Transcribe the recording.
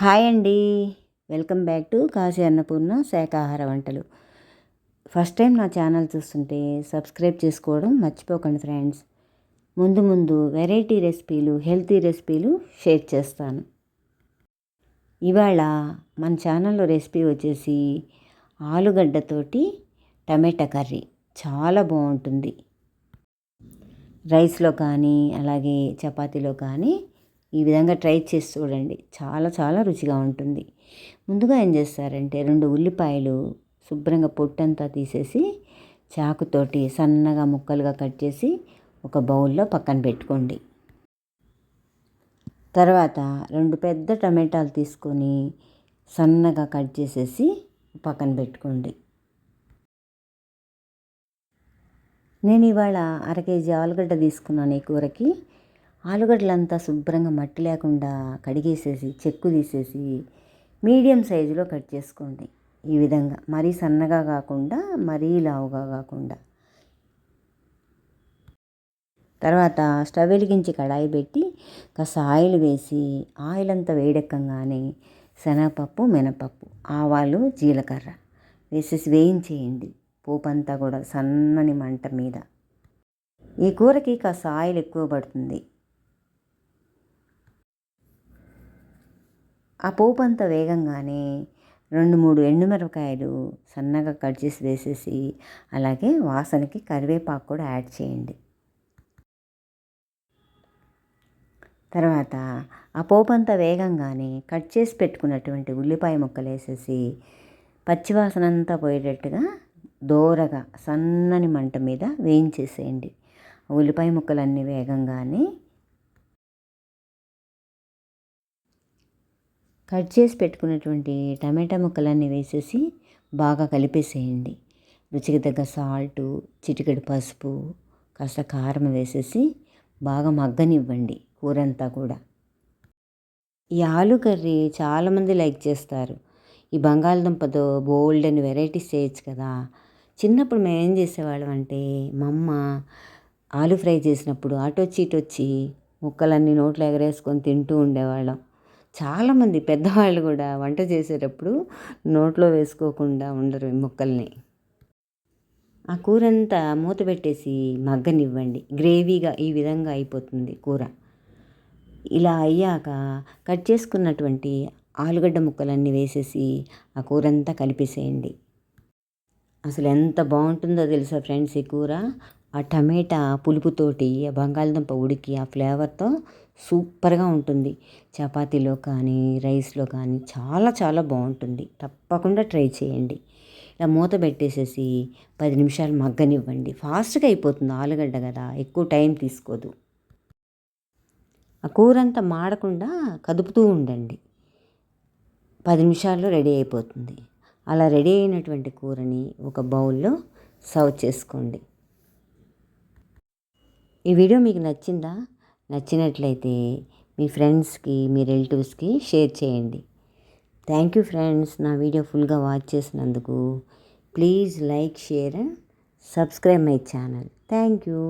Hi అండి. Welcome back to Kashi Annapurna శాకాహార వంటలు. ఫస్ట్ టైం నా ఛానల్ చూస్తుంటే సబ్స్క్రైబ్ చేసుకోవడం మర్చిపోకండి ఫ్రెండ్స్. ముందు వెరైటీ రెసిపీలు, హెల్తీ రెసిపీలు షేర్ చేస్తాను. ఇవాళ మన ఛానల్లో రెసిపీ వచ్చేసి ఆలుగడ్డతోటి టమాటా కర్రీ. చాలా బాగుంటుంది. రైస్లో కానీ అలాగే చపాతీలో కానీ ఈ విధంగా ట్రై చేసి చూడండి. చాలా చాలా రుచిగా ఉంటుంది. ముందుగా ఏం చేస్తారంటే 2 ఉల్లిపాయలు శుభ్రంగా పొట్టంతా తీసేసి చాకుతోటి సన్నగా ముక్కలుగా కట్ చేసి ఒక బౌల్లో పక్కన పెట్టుకోండి. తర్వాత 2 పెద్ద టమాటాలు తీసుకొని సన్నగా కట్ చేసేసి పక్కన పెట్టుకోండి. నేను ఇవాళ 1/2 కేజీ ఆలుగడ్డ తీసుకున్నాను ఈ కూరకి. ఆలుగడ్డలంతా శుభ్రంగా మట్టి లేకుండా కడిగేసేసి చెక్కు తీసేసి మీడియం సైజులో కట్ చేసుకోండి. ఈ విధంగా మరీ సన్నగా కాకుండా మరీ లావుగా కాకుండా. తర్వాత స్టవ్ వెలిగించి కడాయి పెట్టి కాస్త ఆయిల్ వేసి ఆయిల్ అంతా వేడెక్కగానే శనగపప్పు, మినపప్పు, ఆవాలు, జీలకర్ర వేసేసి వేయించేయండి. పోపు అంతా కూడా సన్నని మంట మీద. ఈ కూరకి కాస్త ఆయిల్ ఎక్కువ పడుతుంది. ఆ పోపు అంతా వేగంగానే 2-3 ఎండుమిరపకాయలు సన్నగా కట్ చేసి వేసేసి అలాగే వాసనకి కరివేపాకు కూడా యాడ్ చేయండి. తర్వాత ఆ పోపు అంతా వేగంగానే కట్ చేసి పెట్టుకున్నటువంటి ఉల్లిపాయ ముక్కలు వేసేసి పచ్చివాసన అంతా పోయేటట్టుగా దోరగా సన్నని మంట మీద వేయించేసేయండి. ఉల్లిపాయ ముక్కలన్నీ వేగంగానే కట్ చేసి పెట్టుకున్నటువంటి టమాటా ముక్కలన్నీ వేసేసి బాగా కలిపేసేయండి. రుచికి తగ్గ సాల్టు, చిటికెడు పసుపు, కాస్త కారం వేసేసి బాగా మగ్గనివ్వండి కూరంతా కూడా. ఈ ఆలు కర్రీ చాలామంది లైక్ చేస్తారు. ఈ బంగాళదుంపతో బోల్డ్ అని వెరైటీస్ చేయొచ్చు కదా. చిన్నప్పుడు మేము ఏం చేసేవాళ్ళం అంటే మా అమ్మ ఆలు ఫ్రై చేసినప్పుడు అటొచ్చి ఇటొచ్చి ముక్కలన్నీ నోట్లో ఎగరేసుకొని తింటూ ఉండేవాళ్ళం. చాలామంది పెద్దవాళ్ళు కూడా వంట చేసేటప్పుడు నోట్లో వేసుకోకుండా ఉండరు ముక్కల్ని. ఆ కూరంతా మూత పెట్టేసి మగ్గనివ్వండి. గ్రేవీగా ఈ విధంగా అయిపోతుంది కూర. ఇలా అయ్యాక కట్ చేసుకున్నటువంటి ఆలుగడ్డ ముక్కలన్నీ వేసేసి ఆ కూరంతా కలిపేసేయండి. అసలు ఎంత బాగుంటుందో తెలుసా ఫ్రెండ్స్ ఈ కూర. ఆ టమాటా పులుపుతోటి ఆ బంగాళదుంప ఉడికి ఆ ఫ్లేవర్తో సూపర్గా ఉంటుంది. చపాతీలో కానీ రైస్లో కానీ చాలా చాలా బాగుంటుంది. తప్పకుండా ట్రై చేయండి. ఇలా మూత పెట్టేసేసి 10 నిమిషాలు మగ్గనివ్వండి. ఫాస్ట్గా అయిపోతుంది, ఆలుగడ్డ కదా, ఎక్కువ టైం తీసుకోదు. ఆ కూర అంతా మాడకుండా కదుపుతూ ఉండండి. 10 నిమిషాల్లో రెడీ అయిపోతుంది. అలా రెడీ అయినటువంటి కూరని ఒక బౌల్లో సర్వ్ చేసుకోండి. ఈ వీడియో మీకు నచ్చిందా? నచ్చినట్లయితే మీ ఫ్రెండ్స్కి, మీ రిలేటివ్స్కి షేర్ చేయండి. థ్యాంక్ యూ ఫ్రెండ్స్, నా వీడియో ఫుల్గా వాచ్ చేసినందుకు. Please like, share and subscribe my channel. Thank you.